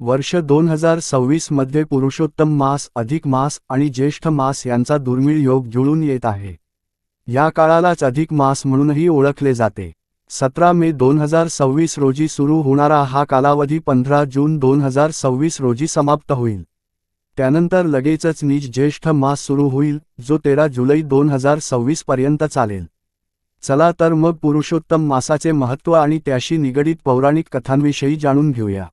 वर्ष 2026 मध्ये पुरुषोत्तम मास, अधिक मास आणि ज्येष्ठ मास यांचा दुर्मिळ योग जुळून येत आहे. या काळालाच अधिक मास म्हणूनही ओळखले जाते. 17 मे 2026 रोजी सुरू होणारा हा कालावधी 15 जून 2026 रोजी समाप्त होईल. त्यानंतर लगेचच नीच ज्येष्ठ मास सुरू होईल, जो 13 जुलै 2026 पर्यंत चालेल. चला तर मग पुरुषोत्तम मासाचे महत्त्व आणि त्याशी निगडित पौराणिक कथांविषयी जाणून घेऊया.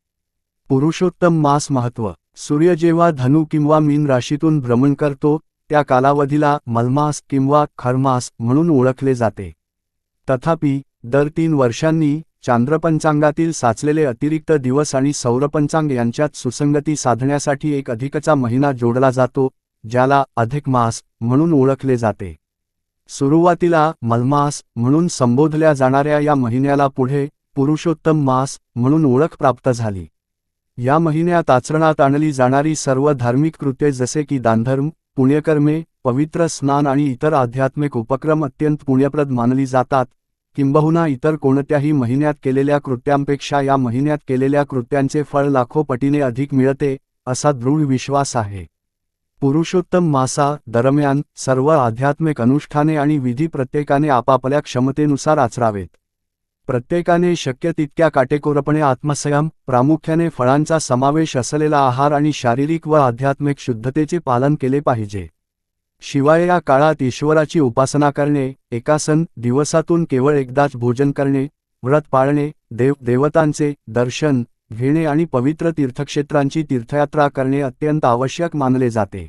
पुरुषोत्तम मास महत्त्व. सूर्य जेव्हा धनु किंवा मीन राशीतून भ्रमण करतो, त्या कालावधीला मलमास किंवा खरमास म्हणून ओळखले जाते. तथापि, दर 3 वर्षांनी चांद्रपंचांगातील साचलेले अतिरिक्त दिवस आणि सौरपंचांग यांच्यात सुसंगती साधण्यासाठी एक अधिकचा महिना जोडला जातो, ज्याला अधिक मास म्हणून ओळखले जाते. सुरुवातीला मलमास म्हणून संबोधल्या जाणाऱ्या या महिन्याला पुढे पुरुषोत्तम मास म्हणून ओळख प्राप्त झाली. या महिन्यात आचरणात आणली जाणारी सर्व धार्मिक कृत्ये जसे की दानधर्म, पुण्यकर्मे, पवित्र स्नान आणि इतर आध्यात्मिक उपक्रम अत्यंत पुण्यप्रद मानली जातात. किंबहुना इतर कोणत्याही महिन्यात केलेल्या कृत्यांपेक्षा या महिन्यात केलेल्या कृत्यांचे फळ लाखो पटीने अधिक मिळते, असा दृढ विश्वास आहे. पुरुषोत्तम मासा दरम्यान सर्व आध्यात्मिक अनुष्ठाने आणि विधी प्रत्येकाने आपापल्या क्षमतेनुसार आचरावेत. प्रत्येकाने शक्य तितक्या काटेकोरपणे आत्मसंयम, प्रामुख्याने फळांचा समावेश असलेला आहार आणि शारीरिक व आध्यात्मिक शुद्धतेचे पालन केले पाहिजे. शिवाय या काळात ईश्वराची उपासना करणे, एकासन दिवसातून केवळ एकदाच भोजन करणे, व्रत पाळणे, देवतांचे दर्शन घेणे आणि पवित्र तीर्थक्षेत्रांची तीर्थयात्रा करणे अत्यंत आवश्यक मानले जाते.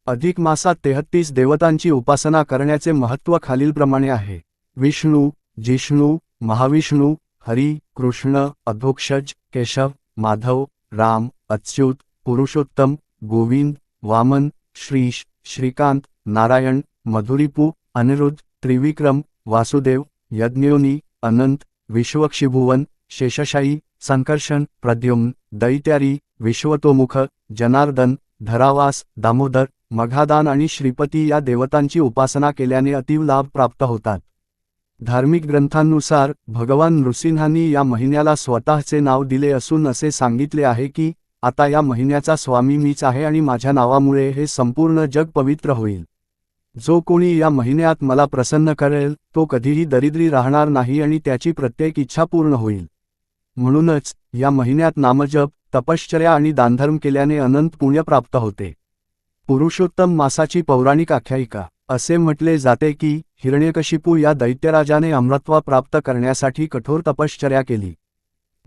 अधिक मासात 33 देवतांची उपासना करण्याचे महत्त्व खालीलप्रमाणे आहे. विष्णू, जिष्णू, महाविष्णू, हरी, कृष्ण, अधोक्षज, केशव, माधव, राम, अच्युत, पुरुषोत्तम, गोविंद, वामन, श्रीश, श्रीकांत, नारायण, मधुरिपू, अनिरुद्ध, त्रिविक्रम, वासुदेव, यज्ञयोनी, अनंत, विश्वक्षिभुवन, शेषशायी, संकर्षण, प्रद्युम्न, दैत्यारी, विश्वतोमुख, जनार्दन, धरावास, दामोदर, मघादान आणि श्रीपती या देवतांची उपासना केल्याने अतीव लाभ प्राप्त होतात. धार्मिक ग्रंथांनुसार भगवान नृसिंहांनी या महिन्याला स्वतःचे नाव दिले असून असे सांगितले आहे की, आता या महिन्याचा स्वामी मीच आहे आणि माझ्या नावामुळे हे संपूर्ण जग पवित्र होईल. जो कोणी या महिन्यात मला प्रसन्न करेल, तो कधीही दरिद्री राहणार नाही आणि त्याची प्रत्येक इच्छा पूर्ण होईल. म्हणूनच या महिन्यात नामजप, तपश्चर्या आणि दानधर्म केल्याने अनंत पुण्य प्राप्त होते. पुरुषोत्तम मासाची पौराणिक आख्यायिका. असे म्हटले जाते की, हिरण्यकशिपू या दैत्यराजाने अमरत्व प्राप्त करण्यासाठी कठोर तपश्चर्या केली.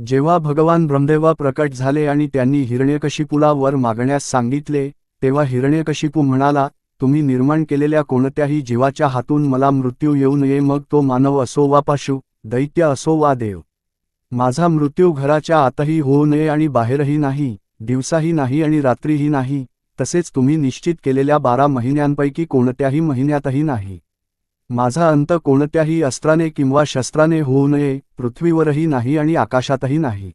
जेव्हा भगवान ब्रह्मदेव प्रकट झाले आणि त्यांनी हिरण्यकशिपूला वर मागण्यास सांगितले, तेव्हा हिरण्यकशिपू म्हणाला, तुम्ही निर्माण केलेल्या कोणत्याही जीवाच्या हातून मला मृत्यू येऊ नये, मग तो मानव असो वा पशु, दैत्य असो वा देव. माझा मृत्यू घराच्या आतही होऊ नये आणि बाहेरही नाही, दिवसाही नाही आणि रात्रीही नाही, तसेच तुम्ही निश्चित केलेल्या 12 महिन्यांपैकी कोणत्याही महिन्यातही नाही. माझा अंत कोणत्याही अस्त्राने किंवा शस्त्राने होऊ नये, पृथ्वीवरही नाही आणि आकाशातही नाही.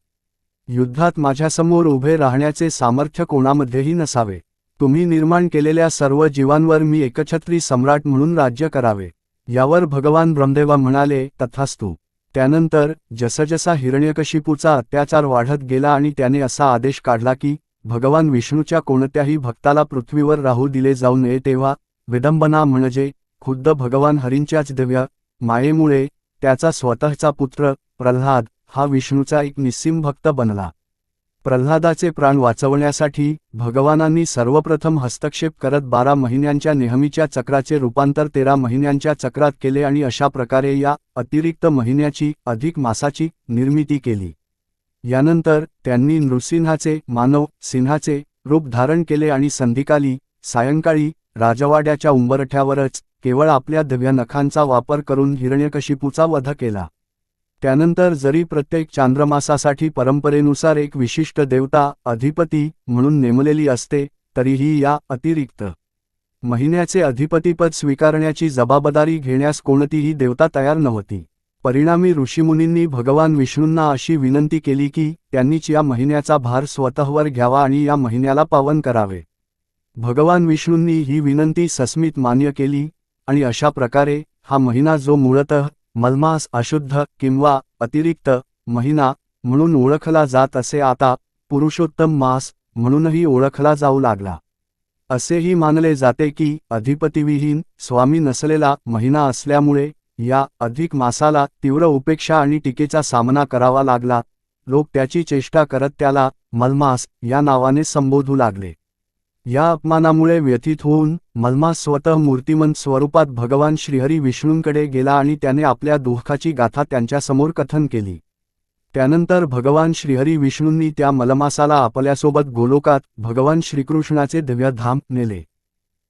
युद्धात माझ्यासमोर उभे राहण्याचे सामर्थ्य कोणामध्येही नसावे. तुम्ही निर्माण केलेल्या सर्व जीवांवर मी एकछत्री सम्राट म्हणून राज्य करावे. यावर भगवान ब्रह्मदेव म्हणाले, तथास्तु. त्यानंतर जसजसा हिरण्यकशिपूचा अत्याचार वाढत गेला आणि त्याने असा आदेश काढला की, भगवान विष्णूच्या कोणत्याही भक्ताला पृथ्वीवर राहू दिले जाऊ नये, तेव्हा विडंबना म्हणजे खुद्द भगवान हरींच्याच दिव्य मायेमुळे त्याचा स्वतःचा पुत्र प्रल्हाद हा विष्णूचा एक निस्सीम भक्त बनला. प्रल्हादाचे प्राण वाचवण्यासाठी भगवानांनी सर्वप्रथम हस्तक्षेप करत 12 महिन्यांच्या नेहमीच्या चक्राचे रूपांतर 13 महिन्यांच्या चक्रात केले आणि अशा प्रकारे या अतिरिक्त महिन्याची, अधिक मासाची निर्मिती केली. यानंतर त्यांनी नृसिंहाचे, मानव सिंहाचे रूप धारण केले आणि संध्याकाळी, सायंकाळी राजवाड्याच्या उंबरठ्यावरच केवळ आपल्या दिव्य नखांचा वापर करून हिरण्यकशिपूचा वध केला. त्यानंतर जरी प्रत्येक चांद्रमासासाठी परंपरेनुसार एक विशिष्ट देवता अधिपती म्हणून नेमलेली असते, तरीही या अतिरिक्त महिन्याचे अधिपतीपद स्वीकारण्याची जबाबदारी घेण्यास कोणतीही देवता तयार नव्हती. परिणामी ऋषीमुनींनी भगवान विष्णूंना अशी विनंती केली की, त्यांनीच या महिन्याचा भार स्वतःवर घ्यावा आणि या महिन्याला पावन करावे. भगवान विष्णूंनी ही विनंती सस्मित मान्य केली आणि अशा प्रकारे हा महिना, जो मूळतः मलमास, अशुद्ध किंवा अतिरिक्त महिना म्हणून ओळखला जात असे, आता पुरुषोत्तम मास म्हणूनही ओळखला जाऊ लागला. असेही मानले जाते की अधिपतीविहीन स्वामी नसलेला महिना असल्यामुळे या अधिक मासाला तीव्र उपेक्षा आणि टीकेचा सामना करावा लागला. लोक त्याची चेष्टा करत त्याला मलमास या नावाने संबोधू लागले. या अपमानामुळे व्यथित होऊन मलमास स्वतः मूर्तिमंत स्वरूपात भगवान श्रीहरी विष्णूंकडे गेला आणि त्याने आपल्या दुःखाची गाथा त्यांच्यासमोर कथन केली. त्यानंतर भगवान श्रीहरी विष्णूंनी त्या मलमासाला आपल्यासोबत गोलोकात भगवान श्रीकृष्णाचे दिव्यधाम नेले.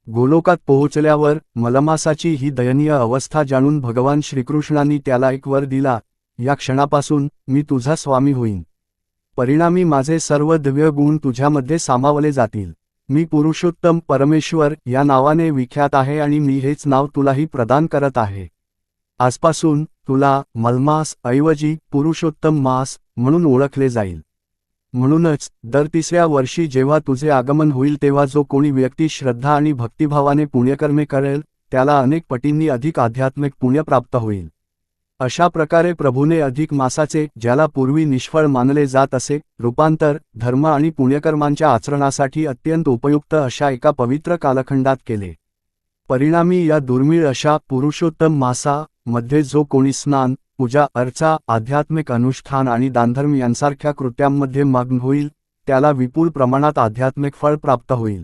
गोलोकात पोहोचल्यावर मलमासाची ही दयनीय अवस्था जाणून भगवान श्रीकृष्णांनी त्याला एक वर दिला, या क्षणापासून मी तुझा स्वामी होईन. परिणामी माझे सर्व दिव्य गुण तुझ्यामध्ये सामावले जातील. मी पुरुषोत्तम परमेश्वर या नावाने विख्यात आहे आणि मी हेच नाव तुलाही प्रदान करत आहे. आजपासून तुला मलमास ऐवजी पुरुषोत्तम मास म्हणून ओळखले जाईल. म्हणूनच दर 3ऱ्या वर्षी जेव्हा तुझे आगमन होईल तेव्हा जो कोणी व्यक्ती श्रद्धा आणि भक्तिभावाने पुण्यकर्मे करेल त्याला अनेक पटींनी अधिक आध्यात्मिक पुण्य प्राप्त होईल. अशा प्रकारे प्रभूने अधिक मासाचे, ज्याला पूर्वी निष्फळ मानले जात असे, रूपांतर धर्म आणि पुण्यकर्मांच्या आचरणासाठी अत्यंत उपयुक्त अशा एका पवित्र कालखंडात केले. परिणामी या दुर्मिळ अशा पुरुषोत्तम मासा मध्ये जो कोणी स्नान, पूजा अर्चा, आध्यात्मिक अनुष्ठान आणि दानधर्म यांसारख्या कृत्यांमध्ये मग्न होईल त्याला विपुल प्रमाणात आध्यात्मिक फळ प्राप्त होईल.